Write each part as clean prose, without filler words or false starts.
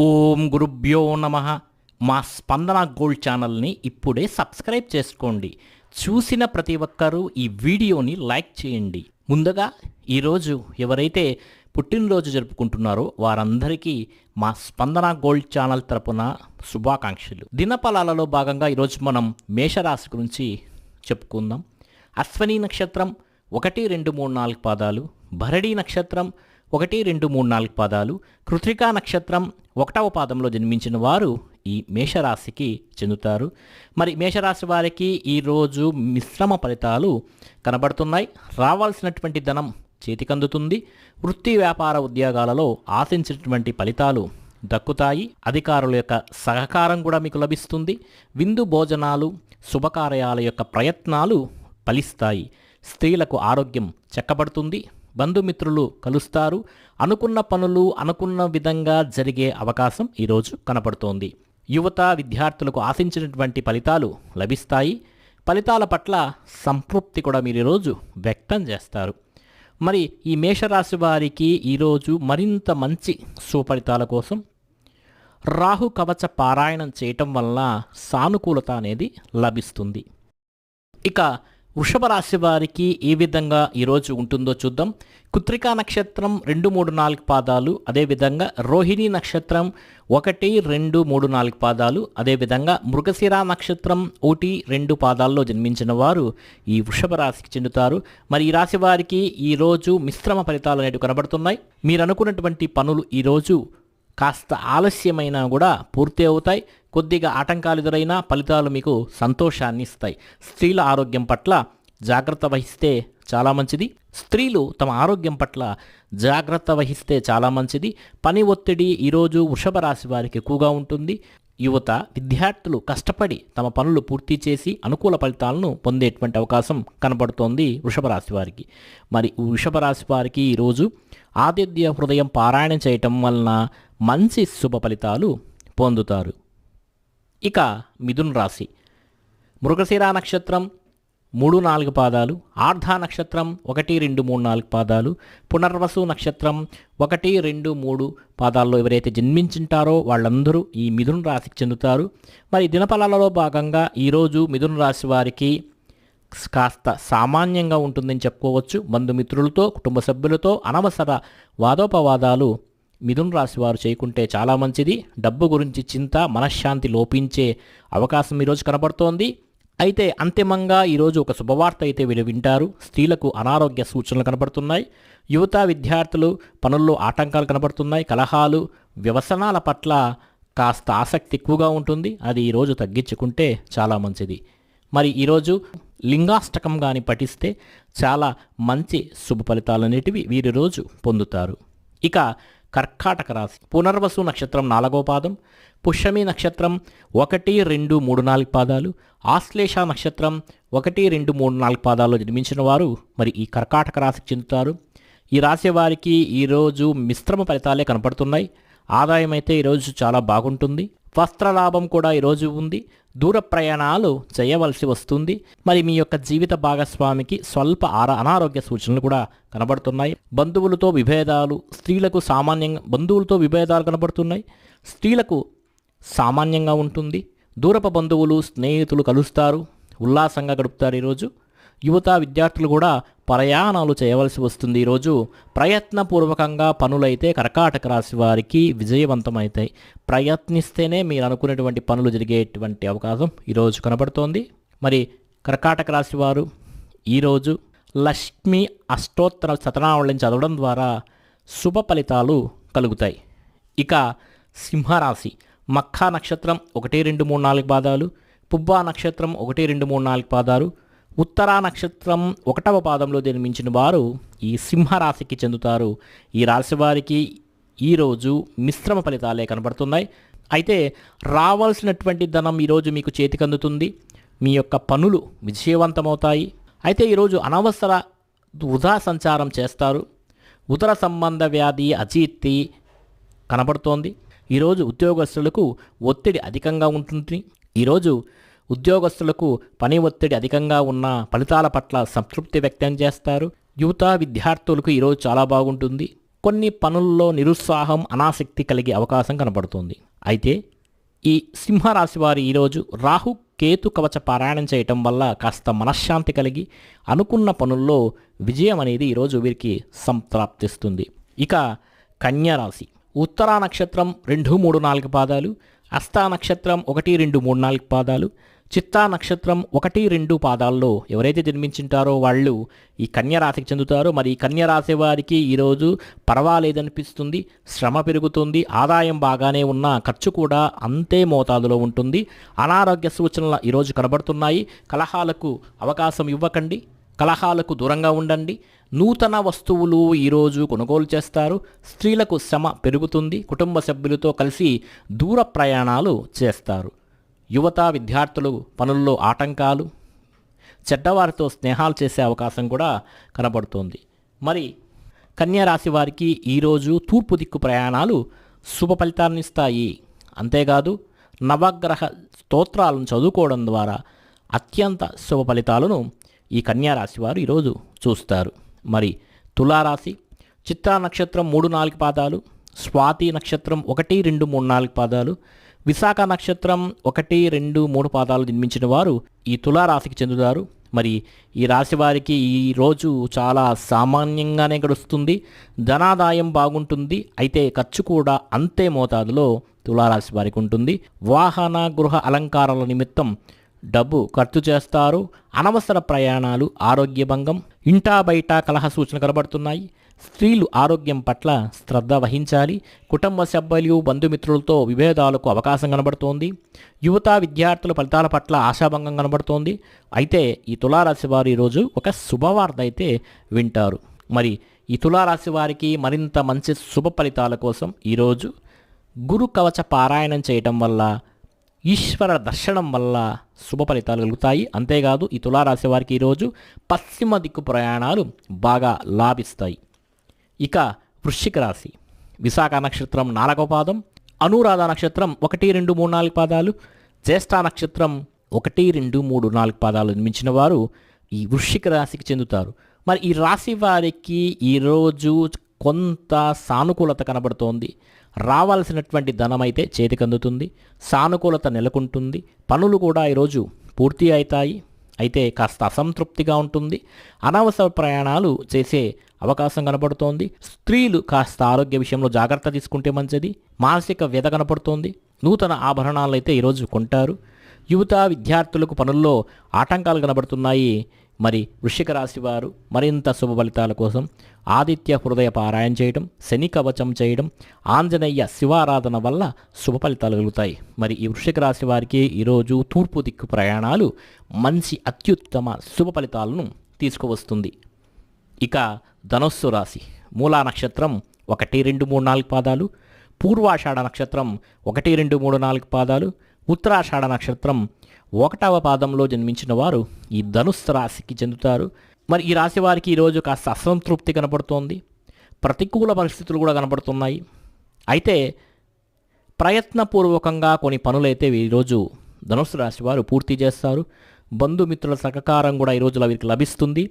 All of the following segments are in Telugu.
ఓం గురుభ్యో నమః. మా స్పందన గోల్డ్ ఛానల్ని ఇప్పుడే సబ్స్క్రైబ్ చేసుకోండి. చూసిన ప్రతి ఒక్కరూ ఈ వీడియోని లైక్ చేయండి. ముందుగా ఈరోజు ఎవరైతే పుట్టినరోజు జరుపుకుంటున్నారో వారందరికీ మా స్పందన గోల్డ్ ఛానల్ తరపున శుభాకాంక్షలు. దినఫలాలలో భాగంగా ఈరోజు మనం మేషరాశి గురించి చెప్పుకుందాం. అశ్వని నక్షత్రం 1, 2, 3, 4 పాదాలు, భరణి నక్షత్రం 1, 2, 3, 4 పాదాలు, కృత్తికా నక్షత్రం 1వ పాదంలో జన్మించిన వారు ఈ మేషరాశికి చెందుతారు. మరి మేషరాశి వారికి ఈరోజు మిశ్రమ ఫలితాలు కనబడుతున్నాయి. రావాల్సినటువంటి ధనం చేతికందుతుంది. వృత్తి వ్యాపార ఉద్యోగాలలో ఆశించినటువంటి ఫలితాలు దక్కుతాయి. అధికారుల యొక్క సహకారం కూడా మీకు లభిస్తుంది. విందు భోజనాలు, శుభకార్యాల యొక్క ప్రయత్నాలు ఫలిస్తాయి. స్త్రీలకు ఆరోగ్యం చక్కబడుతుంది. బంధుమిత్రులు కలుస్తారు. అనుకున్న పనులు అనుకున్న విధంగా జరిగే అవకాశం ఈరోజు కనపడుతోంది. యువత విద్యార్థులకు ఆశించినటువంటి ఫలితాలు లభిస్తాయి. ఫలితాల పట్ల సంతృప్తి కూడా మీరు ఈరోజు వ్యక్తం చేస్తారు. మరి ఈ మేషరాశి వారికి ఈరోజు మరింత మంచి సుఫలితాల కోసం రాహు కవచ పారాయణం చేయటం వల్ల సానుకూలత అనేది లభిస్తుంది. ఇక వృషభ రాశి వారికి ఏ విధంగా ఈరోజు ఉంటుందో చూద్దాం. కృత్తికా నక్షత్రం 2, 3, 4 పాదాలు, అదేవిధంగా రోహిణి నక్షత్రం 1, 2, 3, 4 పాదాలు, అదేవిధంగా మృగశిర నక్షత్రం 1, 2 పాదాల్లో జన్మించిన వారు ఈ వృషభ రాశికి చెందుతారు. మరి ఈ రాశి వారికి ఈరోజు మిశ్రమ ఫలితాలు అనేవి కనబడుతున్నాయి. మీరు అనుకున్నటువంటి పనులు ఈరోజు కాస్త ఆలస్యమైనా కూడా పూర్తి అవుతాయి. కొద్దిగా ఆటంకాలు ఎదురైనా ఫలితాలు మీకు సంతోషాన్ని ఇస్తాయి. స్త్రీల ఆరోగ్యం పట్ల జాగ్రత్త వహిస్తే చాలా మంచిది. స్త్రీలు తమ ఆరోగ్యం పట్ల జాగ్రత్త వహిస్తే చాలా మంచిది. పని ఒత్తిడి ఈరోజు వృషభ రాశి వారికి ఎక్కువగా ఉంటుంది. యువత విద్యార్థులు కష్టపడి తమ పనులు పూర్తి చేసి అనుకూల ఫలితాలను పొందేటువంటి అవకాశం కనబడుతోంది వృషభ రాశి వారికి. మరి వృషభ రాశి వారికి ఈరోజు ఆదిత్య హృదయం పారాయణం చేయటం వలన మంచి శుభ ఫలితాలు పొందుతారు. ఇక మిథున రాశి మృగశిర నక్షత్రం 3, 4 పాదాలు, ఆర్ధ నక్షత్రం 1, 2, 3, 4 పాదాలు, పునర్వసు నక్షత్రం 1, 2, 3 పాదాల్లో ఎవరైతే జన్మించుంటారో వాళ్ళందరూ ఈ మిథున రాశికి చెందుతారు. మరి దినఫలాలలో భాగంగా ఈరోజు మిథున రాశి వారికి కాస్త సామాన్యంగా ఉంటుందని చెప్పుకోవచ్చు. బంధుమిత్రులతో, కుటుంబ సభ్యులతో అనవసర వాదోపవాదాలు మిథున రాశి వారు చేయకుంటే చాలా మంచిది. డబ్బు గురించి చింత, మనశ్శాంతి లోపించే అవకాశం ఈరోజు కనబడుతోంది. అయితే అంతిమంగా ఈరోజు ఒక శుభవార్త అయితే వీరు వింటారు. స్త్రీలకు అనారోగ్య సూచనలు కనబడుతున్నాయి. యువత విద్యార్థులు పనుల్లో ఆటంకాలు కనబడుతున్నాయి. కలహాలు, వ్యసనాల పట్ల కాస్త ఆసక్తి ఎక్కువగా ఉంటుంది. అది ఈరోజు తగ్గించుకుంటే చాలా మంచిది. మరి ఈరోజు లింగాష్టకం కానీ పఠిస్తే చాలా మంచి శుభ ఫలితాలు అనేటివి వీరి రోజు పొందుతారు. ఇక కర్కాటక రాశి పునర్వసు నక్షత్రం 4వ పాదం, పుష్యమి నక్షత్రం 1, 2, 3, 4 పాదాలు, ఆశ్లేష నక్షత్రం 1, 2, 3, 4 పాదాల్లో జన్మించిన వారు మరి ఈ కర్కాటక రాశికి చెందుతారు. ఈ రాశి వారికి ఈరోజు మిశ్రమ ఫలితాలే కనపడుతున్నాయి. ఆదాయం అయితే ఈరోజు చాలా బాగుంటుంది. వస్త్రలాభం కూడా ఈరోజు ఉంది. దూర ప్రయాణాలు చేయవలసి వస్తుంది. మరి మీ యొక్క జీవిత భాగస్వామికి స్వల్ప అనారోగ్య సూచనలు కూడా కనబడుతున్నాయి. బంధువులతో విభేదాలు, స్త్రీలకు సామాన్యంగా బంధువులతో విభేదాలు కనబడుతున్నాయి. స్త్రీలకు సామాన్యంగా ఉంటుంది. దూరపు బంధువులు, స్నేహితులు కలుస్తారు, ఉల్లాసంగా గడుపుతారు. ఈరోజు యువత విద్యార్థులు కూడా ప్రయాణాలు చేయవలసి వస్తుంది. ఈరోజు ప్రయత్నపూర్వకంగా పనులైతే కర్కాటక రాశి వారికి విజయవంతమవుతాయి. ప్రయత్నిస్తేనే మీరు అనుకునేటువంటి పనులు జరిగేటువంటి అవకాశం ఈరోజు కనబడుతోంది. మరి కర్కాటక రాశి వారు ఈరోజు లక్ష్మీ అష్టోత్తర శతనావళిని చదవడం ద్వారా శుభ ఫలితాలు కలుగుతాయి. ఇక సింహరాశి మఖా నక్షత్రం 1, 2, 3, 4 పాదాలు, పుబ్బా నక్షత్రం 1, 2, 3, 4 పాదాలు, ఉత్తరా నక్షత్రం 1వ పాదంలో జన్మించిన వారు ఈ సింహరాశికి చెందుతారు. ఈ రాశి వారికి ఈరోజు మిశ్రమ ఫలితాలే కనబడుతున్నాయి. అయితే రావాల్సినటువంటి ధనం ఈరోజు మీకు చేతికందుతుంది. మీ యొక్క పనులు విజయవంతమవుతాయి. అయితే ఈరోజు అనవసర వృధా సంచారం చేస్తారు. ఉదర సంబంధ వ్యాధి, అజీర్తి కనబడుతోంది. ఈరోజు ఉద్యోగస్తులకు ఒత్తిడి అధికంగా ఉంటుంది. ఈరోజు ఉద్యోగస్తులకు పని ఒత్తిడి అధికంగా ఉన్న ఫలితాల పట్ల సంతృప్తి వ్యక్తం చేస్తారు. యువత విద్యార్థులకు ఈరోజు చాలా బాగుంటుంది. కొన్ని పనుల్లో నిరుత్సాహం అనాసక్తి కలిగే అవకాశం కనబడుతుంది. అయితే ఈ సింహరాశి వారి ఈరోజు రాహు కేతు కవచ పారాయణం చేయటం వల్ల కాస్త మనశ్శాంతి కలిగి అనుకున్న పనుల్లో విజయం అనేది ఈరోజు వీరికి సంప్రాప్తిస్తుంది. ఇక కన్యా రాశి ఉత్తరా నక్షత్రం 2, 3, 4 పాదాలు, హస్తా నక్షత్రం 1, 2, 3, 4 పాదాలు, చిత్తా నక్షత్రం 1, 2 పాదాల్లో ఎవరైతే జన్మించింటారో వాళ్ళు ఈ కన్యా రాశికి చెందుతారో. మరి ఈ కన్యా రాశి వారికి ఈరోజు పర్వాలేదనిపిస్తుంది, శ్రమ పెరుగుతుంది, ఆదాయం బాగానే ఉన్నా ఖర్చు కూడా అంతే మోతాదులో ఉంటుంది. అనారోగ్య సూచనలు ఈరోజు కనబడుతున్నాయి. కలహాలకు అవకాశం ఇవ్వకండి, కలహాలకు దూరంగా ఉండండి. నూతన వస్తువులు ఈరోజు కొనుగోలు చేస్తారు. స్త్రీలకు శ్రమ పెరుగుతుంది. కుటుంబ సభ్యులతో కలిసి దూర ప్రయాణాలు చేస్తారు. యువత విద్యార్థులు పనుల్లో ఆటంకాలు, చెడ్డవారితో స్నేహాలు చేసే అవకాశం కూడా కనబడుతోంది. మరి కన్యా రాశి వారికి ఈరోజు తూర్పు దిక్కు ప్రయాణాలు శుభ ఫలితాలను ఇస్తాయి. అంతేకాదు నవగ్రహ స్తోత్రాలను చదువుకోవడం ద్వారా అత్యంత శుభ ఫలితాలను ఈ కన్యా రాశి వారు ఈరోజు చూస్తారు. మరి తులారాశి చిత్రా నక్షత్రం 3, 4 పాదాలు, స్వాతి నక్షత్రం 1, 2, 3, 4 పాదాలు, విశాఖ నక్షత్రం 1, 2, 3 పాదాలు జన్మించిన వారు ఈ తులారాశికి చెందుతారు. మరి ఈ రాశి వారికి ఈరోజు చాలా సామాన్యంగానే గడుస్తుంది. ధనాదాయం బాగుంటుంది. అయితే ఖర్చు కూడా అంతే మోతాదులో తులారాశి వారికి ఉంటుంది. వాహన గృహ అలంకారాల నిమిత్తం డబ్బు ఖర్చు చేస్తారు. అనవసర ప్రయాణాలు, ఆరోగ్య భంగం, ఇంటా బయట కలహ సూచన కనబడుతున్నాయి. స్త్రీలు ఆరోగ్యం పట్ల శ్రద్ధ వహించాలి. కుటుంబ సభ్యులు బంధుమిత్రులతో విభేదాలకు అవకాశం కనబడుతోంది. యువత విద్యార్థుల ఫలితాల పట్ల ఆశాభంగం కనబడుతోంది. అయితే ఈ తులారాశి వారు ఈరోజు ఒక శుభవార్త అయితే వింటారు. మరి ఈ తులారాశి వారికి మరింత మంచి శుభ ఫలితాల కోసం ఈరోజు గురు కవచ పారాయణం చేయటం వల్ల, ఈశ్వర దర్శనం వల్ల శుభ ఫలితాలు కలుగుతాయి. అంతేకాదు ఈ తులారాశి వారికి ఈరోజు పశ్చిమ దిక్కు ప్రయాణాలు బాగా లాభిస్తాయి. ఇక వృశ్చిక రాశి విశాఖ నక్షత్రం 4వ పాదం, అనురాధ నక్షత్రం 1, 2, 3, 4 పాదాలు, జ్యేష్ఠ నక్షత్రం 1, 2, 3, 4 పాదాలు నిర్మించిన వారు ఈ వృశ్చిక రాశికి చెందుతారు. మరి ఈ రాశి వారికి ఈరోజు కొంత సానుకూలత కనబడుతోంది. రావాల్సినటువంటి ధనం అయితే చేతికి అందుతుంది. సానుకూలత నెలకొంటుంది. పనులు కూడా ఈరోజు పూర్తి అవుతాయి. అయితే కాస్త అసంతృప్తిగా ఉంటుంది. అనవసర ప్రయాణాలు చేసే అవకాశం కనబడుతోంది. స్త్రీలు కాస్త ఆరోగ్య విషయంలో జాగ్రత్త తీసుకుంటే మంచిది. మానసిక వ్యధ కనబడుతోంది. నూతన ఆభరణాలు అయితే ఈరోజు కొంటారు. యువత విద్యార్థులకు పనుల్లో ఆటంకాలు కనబడుతున్నాయి. మరి వృశ్చిక రాశి వారు మరింత శుభ ఫలితాల కోసం ఆదిత్య హృదయ పారాయణ చేయడం, శని కవచం చేయడం, ఆంజనేయ శివారాధన వల్ల శుభ ఫలితాలు కలుగుతాయి. మరి ఈ వృశ్చిక రాశి వారికి ఈరోజు తూర్పు దిక్కు ప్రయాణాలు మంచి అత్యుత్తమ శుభ ఫలితాలను తీసుకువస్తుంది. ఇక ధనుస్సు రాశి మూలా నక్షత్రం 1, 2, 3, 4 పాదాలు, పూర్వాషాఢ నక్షత్రం 1, 2, 3, 4 పాదాలు, ఉత్తరాషాఢ నక్షత్రం 1వ పాదంలో జన్మించిన వారు ఈ ధనుస్సు రాశికి చెందుతారు. మరి ఈ రాశి వారికి ఈరోజు కాస్త అసంతృప్తి కనబడుతోంది. ప్రతికూల పరిస్థితులు కూడా కనబడుతున్నాయి. అయితే ప్రయత్నపూర్వకంగా కొన్ని పనులైతే ఈరోజు ధనుస్సు రాశి వారు పూర్తి చేస్తారు. బంధుమిత్రుల సహకారం కూడా ఈరోజు వీరికి లభిస్తుంది.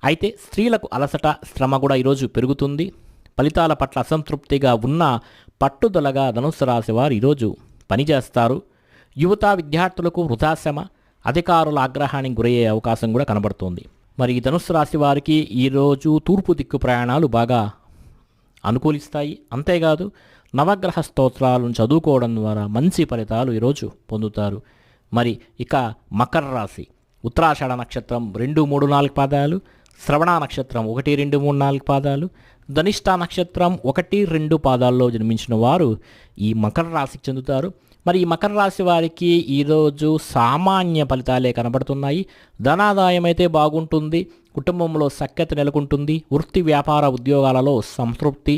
అయితే స్త్రీలకు అలసట, శ్రమ కూడా ఈరోజు పెరుగుతుంది. ఫలితాల పట్ల అసంతృప్తిగా ఉన్న పట్టుదలగా ధనుస్సు రాశి వారు ఈరోజు పనిచేస్తారు. యువత విద్యార్థులకు వృధాశ్రమ, అధికారుల ఆగ్రహానికి గురయ్యే అవకాశం కూడా కనబడుతోంది. మరి ఈ ధనుస్సు రాశి వారికి ఈరోజు తూర్పు దిక్కు ప్రయాణాలు బాగా అనుకూలిస్తాయి. అంతేకాదు నవగ్రహ స్తోత్రాలను చదువుకోవడం ద్వారా మంచి ఫలితాలు ఈరోజు పొందుతారు. మరి ఇక మకర రాశి ఉత్తరాషాఢ నక్షత్రం 2, 3, 4 పాదాలు, శ్రవణ నక్షత్రం 1, 2, 3, 4 పాదాలు, ధనిష్ఠ నక్షత్రం 1, 2 పాదాల్లో జన్మించిన వారు ఈ మకర రాశికి చెందుతారు. మరి ఈ మకర రాశి వారికి ఈరోజు సామాన్య ఫలితాలే కనబడుతున్నాయి. ధనాదాయం అయితే బాగుంటుంది. కుటుంబంలో సఖ్యత నెలకొంటుంది. వృత్తి వ్యాపార ఉద్యోగాలలో సంతృప్తి,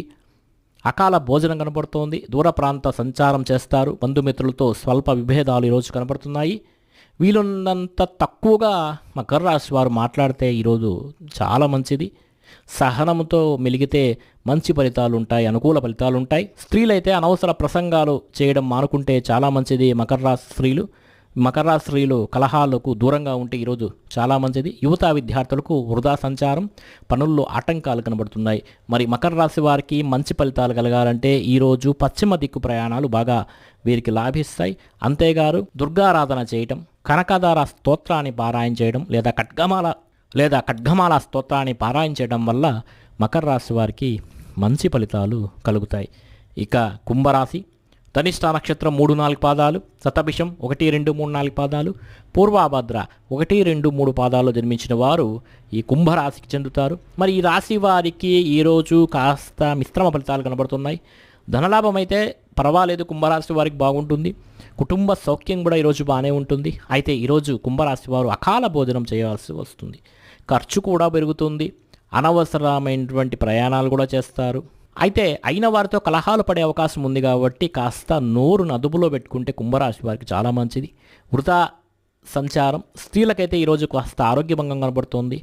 అకాల భోజనం కనబడుతోంది. దూర ప్రాంత సంచారం చేస్తారు. బంధుమిత్రులతో స్వల్ప విభేదాలు ఈరోజు కనబడుతున్నాయి. వీలున్నంత తక్కువగా మకర రాశి వారు మాట్లాడితే ఈరోజు చాలా మంచిది. సహనంతో మెలిగితే మంచి ఫలితాలు ఉంటాయి, అనుకూల ఫలితాలు ఉంటాయి. స్త్రీలైతే అనవసర ప్రసంగాలు చేయడం మానుకుంటే చాలా మంచిది. మకర రాశి స్త్రీలు మకర రాశి స్త్రీలు కలహాలకు దూరంగా ఉంటే ఈరోజు చాలా మంచిది. యువత విద్యార్థులకు వృధా సంచారం, పనుల్లో ఆటంకాలు కనబడుతున్నాయి. మరి మకర రాశి వారికి మంచి ఫలితాలు కలగాలంటే ఈరోజు పశ్చిమ దిక్కు ప్రయాణాలు బాగా వీరికి లాభిస్తాయి. అంతేగారు దుర్గారాధన చేయటం, కనకదార స్తోత్రాన్ని పారాయణ చేయడం లేదా ఖడ్గమాల స్తోత్రాన్ని పారాయణ చేయడం వల్ల మకర రాశి వారికి మంచి ఫలితాలు కలుగుతాయి. ఇక కుంభరాశి ధనిష్ట నక్షత్రం 3-4 పాదాలు, శతభిషం 1, 2, 3, 4 పాదాలు, పూర్వాభద్ర 1, 2, 3 పాదాలు జన్మించిన వారు ఈ కుంభరాశికి చెందుతారు. మరి ఈ రాశి వారికి ఈరోజు కాస్త మిశ్రమ ఫలితాలు కనబడుతున్నాయి. ధనలాభం అయితే పర్వాలేదు, కుంభరాశి వారికి బాగుంటుంది. కుటుంబ సౌఖ్యం కూడా ఈరోజు బాగానే ఉంటుంది. అయితే ఈరోజు కుంభరాశి వారు అకాల భోజనం చేయాల్సి వస్తుంది. ఖర్చు కూడా పెరుగుతుంది. అనవసరమైనటువంటి ప్రయాణాలు కూడా చేస్తారు. అయితే అయిన వారితో కలహాలు పడే అవకాశం ఉంది కాబట్టి కాస్త నోరును అదుపులో పెట్టుకుంటే కుంభరాశి వారికి చాలా మంచిది. వృధా సంచారం స్త్రీలకైతే ఈరోజు కాస్త ఆరోగ్యభంగం కనబడుతోంది.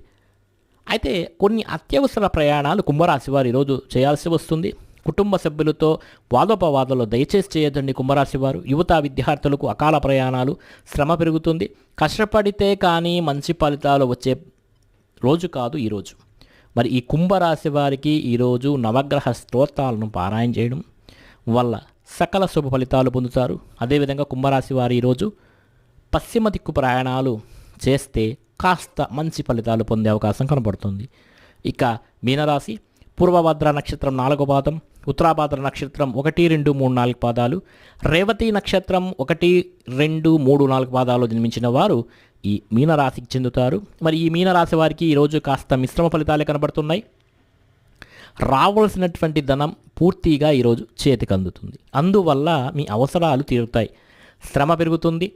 అయితే కొన్ని అత్యవసర ప్రయాణాలు కుంభరాశి వారు ఈరోజు చేయాల్సి వస్తుంది. కుటుంబ సభ్యులతో వాదోపవాదాలు దయచేసి చేయొద్దండి కుంభరాశి వారు. యువత విద్యార్థులకు అకాల ప్రయాణాలు, శ్రమ పెరుగుతుంది. కష్టపడితే కానీ మంచి ఫలితాలు వచ్చే రోజు కాదు ఈరోజు. మరి ఈ కుంభరాశి వారికి ఈరోజు నవగ్రహ స్తోత్రాలను పారాయణ చేయడం వల్ల సకల శుభ ఫలితాలు పొందుతారు. అదేవిధంగా కుంభరాశి వారు ఈరోజు పశ్చిమ దిక్కు ప్రయాణాలు చేస్తే కాస్త మంచి ఫలితాలు పొందే అవకాశం కనబడుతుంది. ఇక మీనరాశి పూర్వభద్ర నక్షత్రం 4వ పాదం, ఉత్తరాభద్ర నక్షత్రం 1, 2, 3, 4 పాదాలు, రేవతి నక్షత్రం 1, 2, 3, 4 పాదాలు జన్మించిన వారు ఈ మీనరాశికి చెందుతారు. మరి ఈ మీనరాశి వారికి ఈరోజు కాస్త మిశ్రమ ఫలితాలే కనబడుతున్నాయి. రావాల్సినటువంటి ధనం పూర్తిగా ఈరోజు చేతికి అందుతుంది. అందువల్ల మీ అవసరాలు తీరుతాయి. శ్రమ పెరుగుతుంది.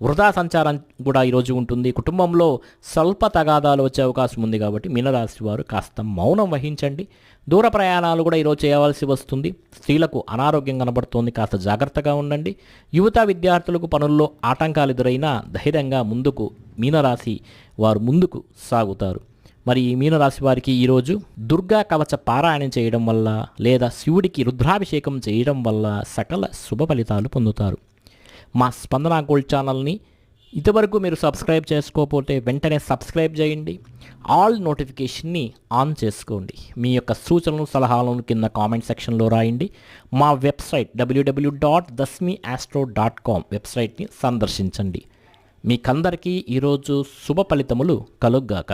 వృధా సంచారం కూడా ఈరోజు ఉంటుంది. కుటుంబంలో స్వల్ప తగాదాలు వచ్చే అవకాశం ఉంది కాబట్టి మీనరాశి వారు కాస్త మౌనం వహించండి. దూర ప్రయాణాలు కూడా ఈరోజు చేయవలసి వస్తుంది. స్త్రీలకు అనారోగ్యం కనబడుతోంది, కాస్త జాగ్రత్తగా ఉండండి. యువత విద్యార్థులకు పనుల్లో ఆటంకాలు ఎదురైనా ధైర్యంగా మీనరాశి వారు ముందుకు సాగుతారు. మరి ఈ మీనరాశి వారికి ఈరోజు దుర్గా కవచ పారాయణం చేయడం వల్ల లేదా శివుడికి రుద్రాభిషేకం చేయడం వల్ల సకల శుభ ఫలితాలు పొందుతారు. మా స్పందన గోల్డ్ ఛానల్ని ఇంతవరకు మీరు సబ్స్క్రైబ్ చేసుకోకపోతే వెంటనే సబ్స్క్రైబ్ చేయండి. ఆల్ నోటిఫికేషన్ని ఆన్ చేసుకోండి. మీ యొక్క సూచనలు సలహాలను కింద కామెంట్ సెక్షన్లో రాయండి. మా వెబ్సైట్ www.dasmiastro.com వెబ్సైట్ని సందర్శించండి. మీకందరికీ ఈరోజు శుభ ఫలితములు కలుగ్గాక.